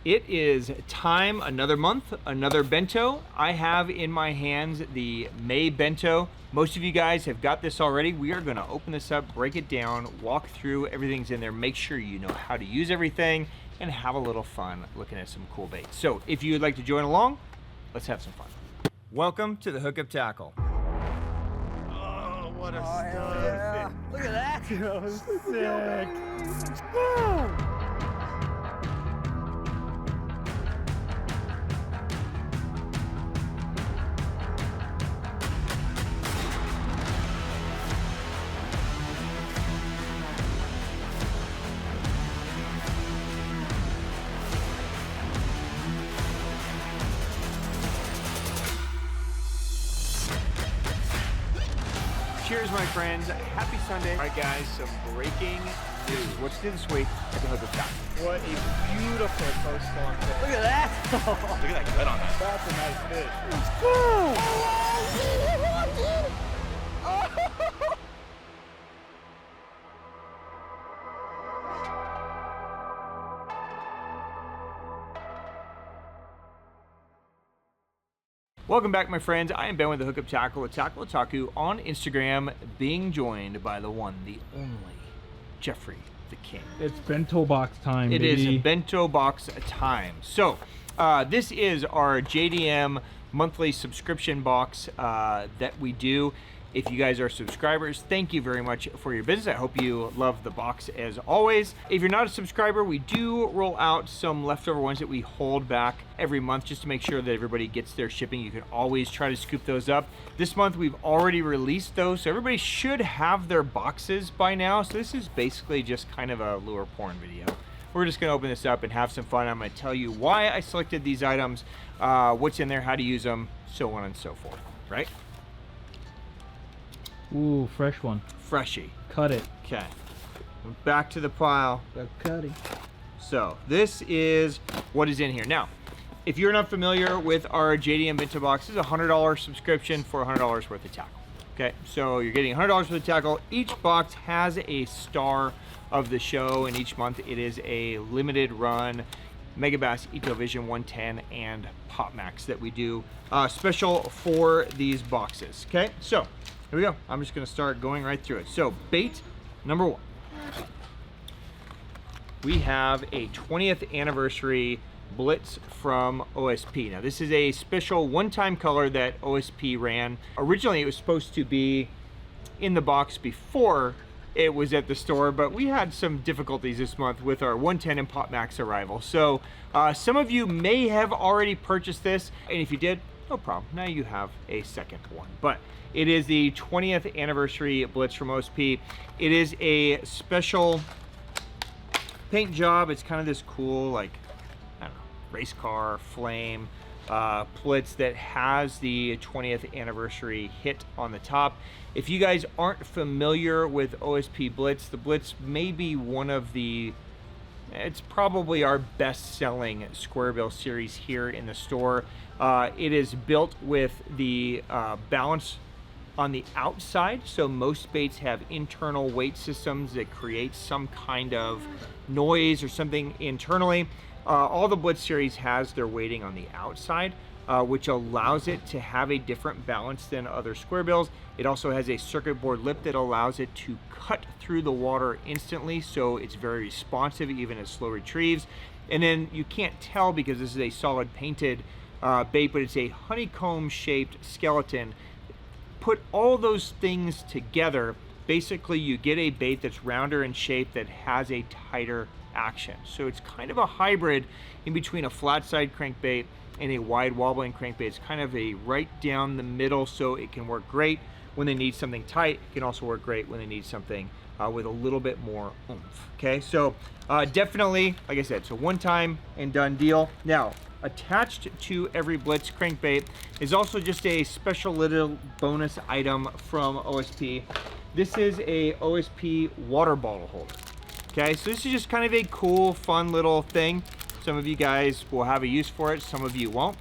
It is time, another month, another bento. I have in my hands the May bento. Most of you guys have got this already. We are gonna open this up, break it down, walk through everything's in there, make sure you know how to use everything, and have a little fun looking at some cool baits. So if you would like to join along, let's have some fun. Welcome to the Hookup Tackle. Oh, what a stud. Yeah. Look at that. That was sick. Cheers, my friends. Happy Sunday. All right, guys, some breaking news. What's new this week at the Hookup Tackle? What a beautiful post-spawn fish. Look at that. Look at that gut on that. That's a nice fish. Welcome back, my friends. I am Ben with the Hookup Tackle at Tackle Otaku on Instagram, being joined by the one, the only, Jeffrey the King. It's bento box time, It baby. is bento box time. So, this is our JDM monthly subscription box that we do. If you guys are subscribers, thank you very much for your business. I hope you love the box as always. If you're not a subscriber, we do roll out some leftover ones that we hold back every month just to make sure that everybody gets their shipping. You can always try to scoop those up. This month we've already released those, so everybody should have their boxes by now. So this is basically just kind of a lure porn video. We're just gonna open this up and have some fun. I'm gonna tell you why I selected these items, what's in there, how to use them, so on and so forth, right? Ooh, fresh one. Freshy. Cut it. Okay, back to the pile. Got cutting. So this is what is in here. Now, if you're not familiar with our JDM Bento box, this is a $100 subscription for $100 worth of tackle. Okay, so you're getting $100 worth of tackle. Each box has a star of the show, and each month it is a limited run Megabass Ito Vision 110 and Pop Max that we do special for these boxes. Okay, so here we go. I'm just gonna start going right through it. So bait number one. We have a 20th anniversary Blitz from OSP. Now this is a special one-time color that OSP ran. Originally it was supposed to be in the box before it was at the store, but we had some difficulties this month with our 110 and Pop Max arrival. So some of you may have already purchased this, and if you did, no problem. Now you have a second one. But it is the 20th anniversary Blitz from OSP. It is a special paint job. It's kind of this cool, like, I don't know, race car, flame, Blitz that has the 20th anniversary hit on the top. If you guys aren't familiar with OSP Blitz, the Blitz may be one of the, it's probably our best-selling square bill series here in the store. It is built with the balance on the outside, so most baits have internal weight systems that create some kind of noise or something internally. All the Blitz series has their weighting on the outside, which allows it to have a different balance than other square bills. It also has a circuit board lip that allows it to cut through the water instantly, so it's very responsive even at slow retrieves. And then you can't tell because this is a solid painted bait, but it's a honeycomb shaped skeleton. Put all those things together, basically you get a bait that's rounder in shape that has a tighter action. So it's kind of a hybrid in between a flat side crankbait and a wide wobbling crankbait. It's kind of a right down the middle, so it can work great when they need something tight. It can also work great when they need something with a little bit more oomph. Okay, so definitely, like I said, it's a one-time and done deal. Now, attached to every Blitz crankbait is also just a special little bonus item from OSP. This is a OSP water bottle holder. Okay, so this is just kind of a cool, fun little thing. Some of you guys will have a use for it, some of you won't.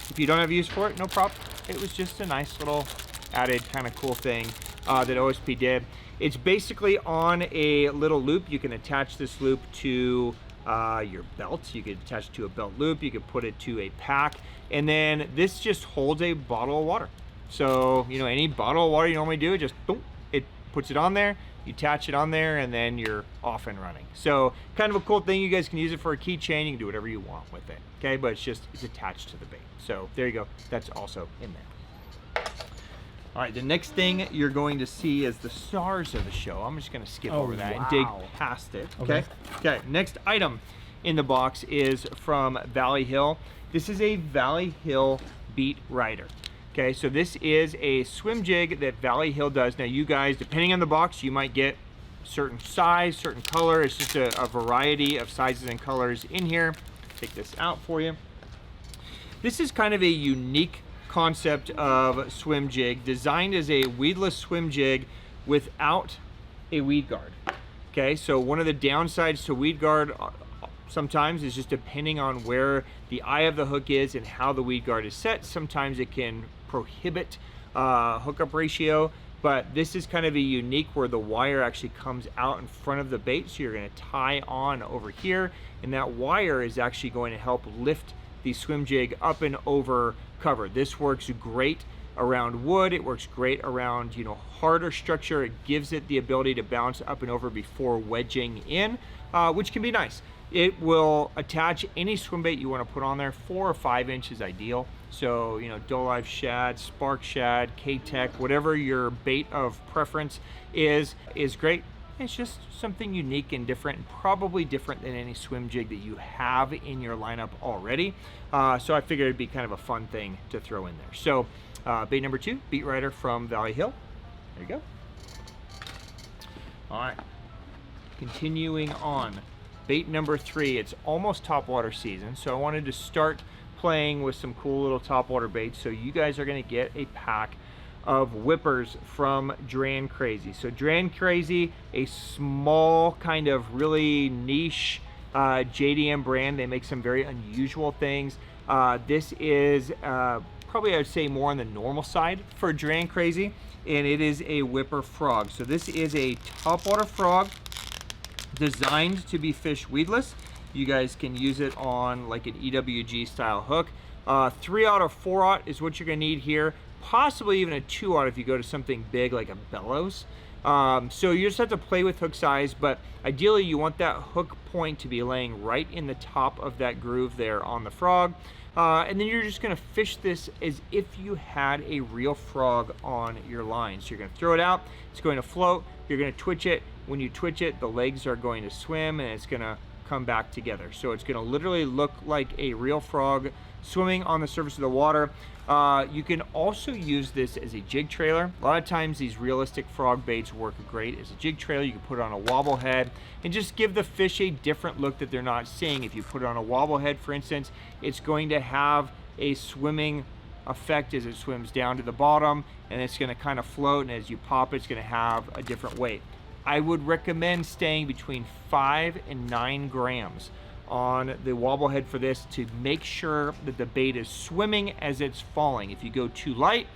If you don't have use for it, no problem. It was just a nice little added kind of cool thing that OSP did. It's basically on a little loop. You can attach this loop to your belt. You could attach it to a belt loop. You could put it to a pack. And then this just holds a bottle of water. So, you know, any bottle of water you normally do, just boom, it puts it on there. You attach it on there, and then you're off and running. So kind of a cool thing. You guys can use it for a keychain. You can do whatever you want with it. Okay, but it's attached to the bait. So there you go. That's also in there. All right, the next thing you're going to see is the stars of the show. I'm just going to skip over that and dig past it. Okay. Okay. Next item in the box is from Valley Hill. This is a Valley Hill Beat Rider. Okay, so this is a swim jig that Valley Hill does. Now you guys, depending on the box, you might get certain size, certain color. It's just a variety of sizes and colors in here. Take this out for you. This is kind of a unique concept of swim jig, designed as a weedless swim jig without a weed guard. Okay, so one of the downsides to weed guard sometimes is just depending on where the eye of the hook is and how the weed guard is set. Sometimes it can prohibit hookup ratio, but this is kind of a unique where the wire actually comes out in front of the bait. So you're going to tie on over here, and that wire is actually going to help lift the swim jig up and over cover. This works great around wood. It works great around, you know, harder structure. It gives it the ability to bounce up and over before wedging in, which can be nice. It will attach any swim bait you want to put on there. 4 or 5 inches ideal. So, you know, Doe Live shad, spark shad, K-Tech, whatever your bait of preference is great. It's just something unique and different, and probably different than any swim jig that you have in your lineup already. So I figured it'd be kind of a fun thing to throw in there. So bait number 2, Beat Rider from Valley Hill. There you go. All right, continuing on. Bait number 3, it's almost topwater season, so I wanted to start playing with some cool little topwater baits. So you guys are going to get a pack of whippers from Dran Crazy. So Dran Crazy, a small kind of really niche JDM brand. They make some very unusual things. This is probably, I would say, more on the normal side for Dran Crazy, and it is a whipper frog. So this is a topwater frog designed to be fish weedless. You guys can use it on like an EWG style hook. 3/0 or 4/0 is what you're gonna need here. Possibly even a 2/0 if you go to something big like a bellows. So you just have to play with hook size, but ideally you want that hook point to be laying right in the top of that groove there on the frog. And then you're just gonna fish this as if you had a real frog on your line. So you're gonna throw it out, it's going to float, you're gonna twitch it. When you twitch it, the legs are going to swim and it's gonna come back together. So it's gonna literally look like a real frog swimming on the surface of the water. You can also use this as a jig trailer. A lot of times these realistic frog baits work great as a jig trailer. You can put it on a wobble head and just give the fish a different look that they're not seeing. If you put it on a wobble head, for instance, it's going to have a swimming effect as it swims down to the bottom, and it's going to kind of float, and as you pop it's going to have a different weight. I would recommend staying between 5 and 9 grams on the wobble head for this to make sure that the bait is swimming as it's falling. If you go too light,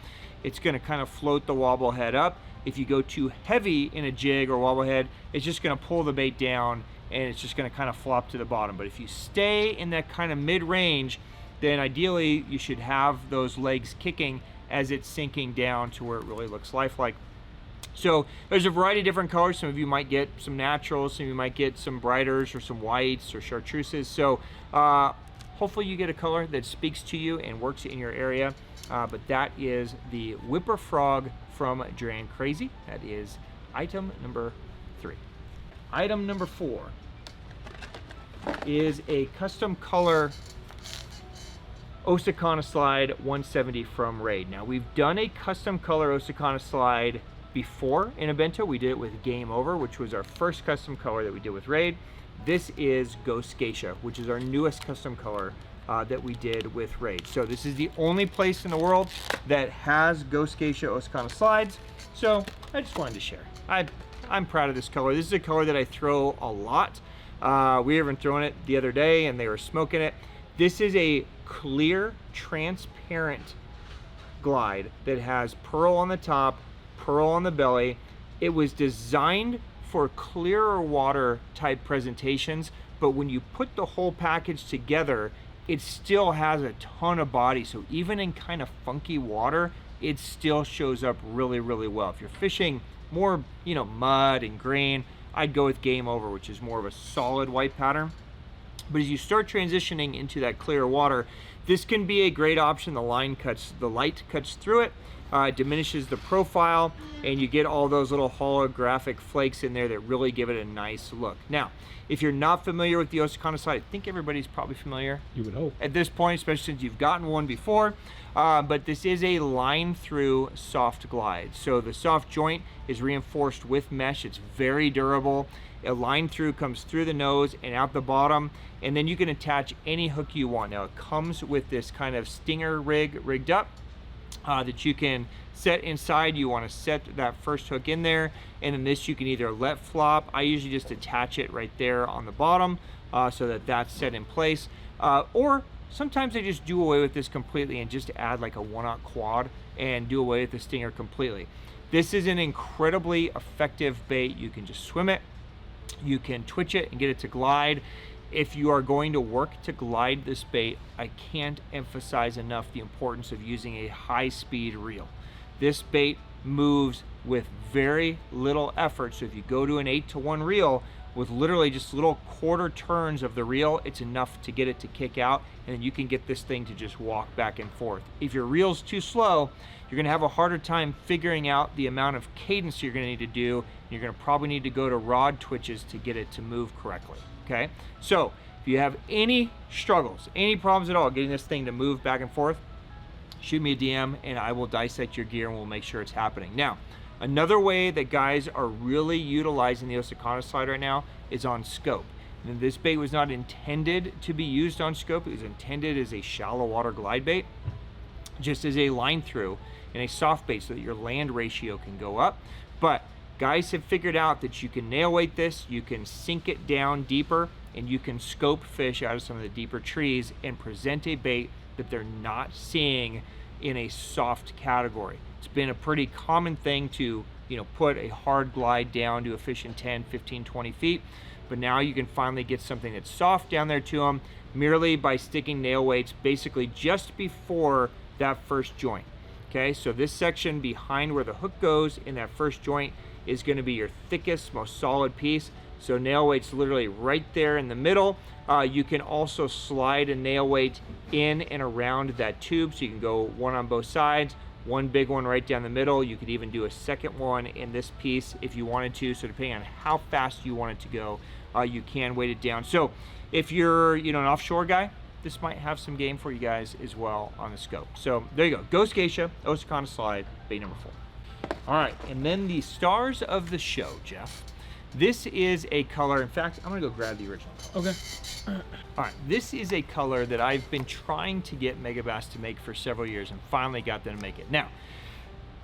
it's going to kind of float the wobble head up. If you go too heavy in a jig or wobble head, it's just going to pull the bait down and it's just going to kind of flop to the bottom. But if you stay in that kind of mid-range, then ideally you should have those legs kicking as it's sinking down to where it really looks lifelike. So there's a variety of different colors. Some of you might get some naturals, some of you might get some brighters or some whites or chartreuses. So hopefully you get a color that speaks to you and works in your area. But that is the Whipper Frog from Dran Crazy. That is item number 3. Item number 4 is a custom color Osakana Slide 170 from Raid. Now we've done a custom color Osakana Slide before in a bento. We did it with Game Over, which was our first custom color that we did with Raid. This is Ghost Geisha, which is our newest custom color that we did with Raid. So this is the only place in the world that has Ghost Geisha Osakana slides. So I just wanted to share. I'm proud of this color. This is a color that I throw a lot. We even thrown it the other day and they were smoking it. This is a clear, transparent glide that has pearl on the top, pearl on the belly. It was designed for clearer water type presentations but when you put the whole package together, it still has a ton of body. So even in kind of funky water, it still shows up really, really well. If you're fishing more, you know, mud and grain, I'd go with Game Over, which is more of a solid white pattern. But as you start transitioning into that clear water, this can be a great option. The light cuts through it, diminishes the profile, and you get all those little holographic flakes in there that really give it a nice look. Now, if you're not familiar with the Osakonasai, I think everybody's probably familiar. You would hope. At this point, especially since you've gotten one before, but this is a line through soft glide. So the soft joint is reinforced with mesh. It's very durable. A line through comes through the nose and out the bottom, and then you can attach any hook you want. Now it comes with this kind of stinger rig rigged up that you can set inside. You want to set that first hook in there, and then this you can either let flop. I usually just attach it right there on the bottom so that that's set in place, or sometimes I just do away with this completely and just add like a 1/0 quad and do away with the stinger completely. This is an incredibly effective bait. You can just swim it, you can twitch it and get it to glide. If you are going to work to glide this bait, I can't emphasize enough the importance of using a high-speed reel. This bait moves with very little effort. So if you go to an 8-to-1 reel with literally just little quarter turns of the reel, it's enough to get it to kick out, and then you can get this thing to just walk back and forth. If your reel's too slow, you're gonna have a harder time figuring out the amount of cadence you're gonna need to do. You're gonna probably need to go to rod twitches to get it to move correctly, okay? So if you have any struggles, any problems at all getting this thing to move back and forth, shoot me a DM and I will dissect your gear and we'll make sure it's happening. Now, another way that guys are really utilizing the Osakonasai right now is on scope. And this bait was not intended to be used on scope. It was intended as a shallow water glide bait, just as a line through and a soft bait so that your land ratio can go up. But guys have figured out that you can nail weight this, you can sink it down deeper, and you can scope fish out of some of the deeper trees and present a bait that they're not seeing in a soft category. It's been a pretty common thing to, you know, put a hard glide down to a fish in 10, 15, 20 feet, but now you can finally get something that's soft down there to them merely by sticking nail weights basically just before that first joint. Okay, so this section behind where the hook goes in that first joint is going to be your thickest, most solid piece. So nail weight's literally right there in the middle. You can also slide a nail weight in and around that tube, so you can go one on both sides, one big one right down the middle. You could even do a second one in this piece if you wanted to. So depending on how fast you want it to go, you can weight it down. So if you're, you know, an offshore guy, this might have some game for you guys as well on the scope. So there you go. Ghost Gisha, Osakonasai, bait number 4. All right, and then the stars of the show, Jeff. This is a color, in fact, I'm gonna go grab the original color. Okay. All right, this is a color that I've been trying to get Megabass to make for several years and finally got them to make it. Now,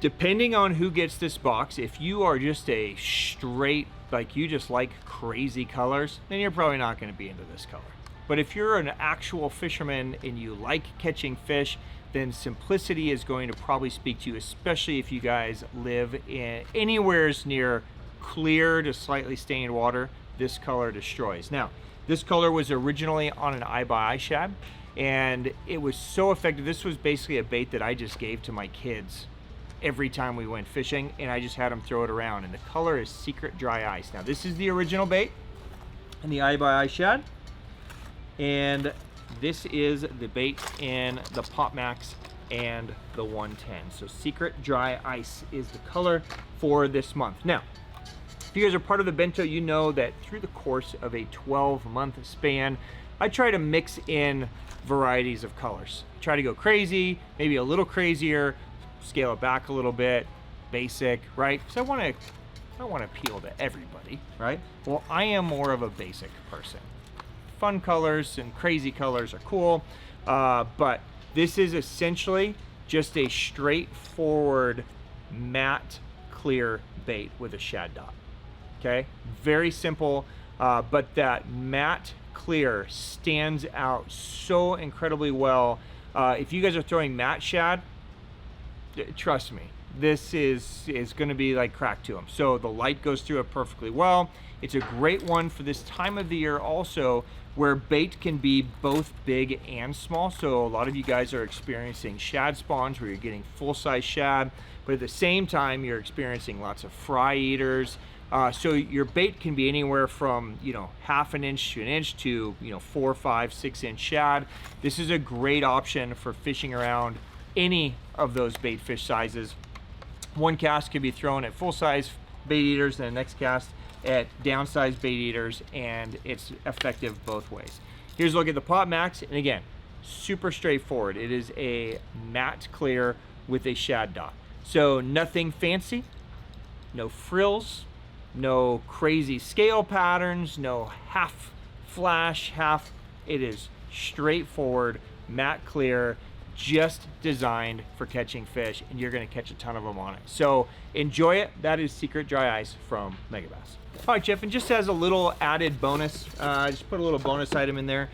depending on who gets this box, if you are just a straight, like you just like crazy colors, then you're probably not gonna be into this color. But if you're an actual fisherman and you like catching fish, then simplicity is going to probably speak to you, especially if you guys live in anywheres near clear to slightly stained water. This color destroys. Now, this color was originally on an eye-by-eye shad, and it was so effective. This was basically a bait that I just gave to my kids every time we went fishing, and I just had them throw it around. And the color is Secret Dry Ice. Now, this is the original bait in the eye-by-eye shad, and this is the bait in the Pop Max and the 110. So Secret Dry Ice is the color for this month. Now, if you guys are part of the bento, you know that through the course of a 12-month span, I try to mix in varieties of colors. Try to go crazy, maybe a little crazier, scale it back a little bit, basic, right? Because I want to appeal to everybody, right? Well, I am more of a basic person. Fun colors and crazy colors are cool, but this is essentially just a straightforward matte clear bait with a shad dot. Okay, very simple, but that matte clear stands out so incredibly well. If you guys are throwing matte shad, trust me, this is going to be like crack to them. So the light goes through it perfectly well. It's a great one for this time of the year also, where bait can be both big and small. So a lot of you guys are experiencing shad spawns where you're getting full-size shad, but at the same time you're experiencing lots of fry eaters. So your bait can be anywhere from, you know, half an inch to an inch to, you know, 4, 5, 6 inch shad. This is a great option for fishing around any of those bait fish sizes. One cast can be thrown at full-size bait eaters, and the next cast at downsized bait eaters, and it's effective both ways. Here's a look at the Pop Max, and again, super straightforward. It is a matte clear with a shad dot. So nothing fancy, no frills, no crazy scale patterns, no half flash, half. It is straightforward, matte clear, just designed for catching fish, and you're going to catch a ton of them on it. So enjoy it. That is Secret Dry Ice from Megabass. All right, Jeff, and just as a little added bonus, just put a little bonus item in there.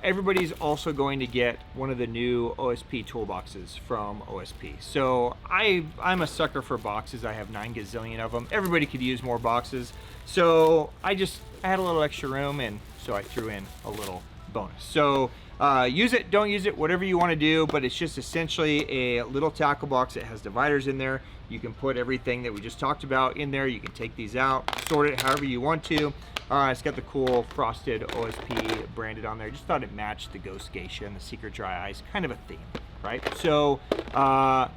Everybody's also going to get one of the new OSP toolboxes from OSP. So I'm a sucker for boxes. I have 9 gazillion of them. Everybody could use more boxes. So I had a little extra room, and so I threw in a little bonus. So use it, don't use it, whatever you want to do, but it's just essentially a little tackle box that has dividers in there. You can put everything that we just talked about in there. You can take these out, sort it however you want to. It's got the cool frosted OSP branded on there. Just thought it matched the Ghost Geisha and the Secret Dry Ice, kind of a theme, right? So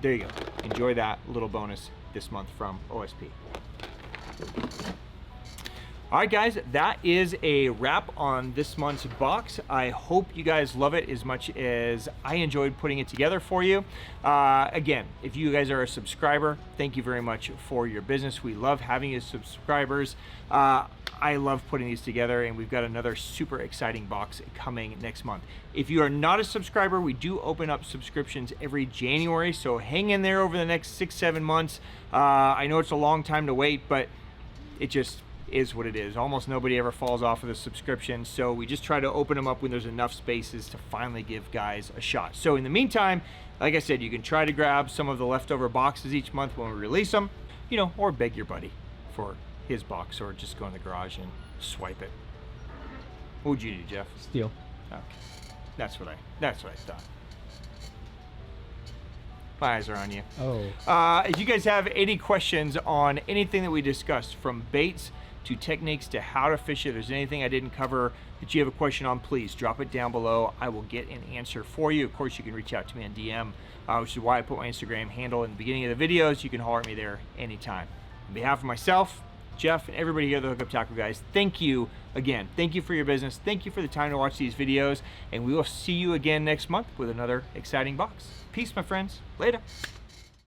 there you go. Enjoy that little bonus this month from OSP. All right, guys, that is a wrap on this month's box. I hope you guys love it as much as I enjoyed putting it together for you. Again, if you guys are a subscriber, thank you very much for your business. We love having you as subscribers. I love putting these together, and we've got another super exciting box coming next month. If you are not a subscriber, we do open up subscriptions every January, so hang in there over the next 6-7 months. I know it's a long time to wait, but it just is what it is. Almost nobody ever falls off of the subscription, so we just try to open them up when there's enough spaces to finally give guys a shot. So in the meantime, like I said, you can try to grab some of the leftover boxes each month when we release them, you know, or beg your buddy for his box, or just go in the garage and swipe it. What would you do, Jeff? Steal. Okay, that's what I thought. My eyes are on you. Oh. If you guys have any questions on anything that we discussed, from baits to techniques to how to fish it, if there's anything I didn't cover that you have a question on, please drop it down below. I will get an answer for you. Of course, you can reach out to me on DM, which is why I put my Instagram handle in the beginning of the videos. You can holler at me there anytime. On behalf of myself, Jeff, and everybody here at the Hookup Tackle Guys, thank you again. Thank you for your business. Thank you for the time to watch these videos, and we will see you again next month with another exciting box. Peace, my friends. Later.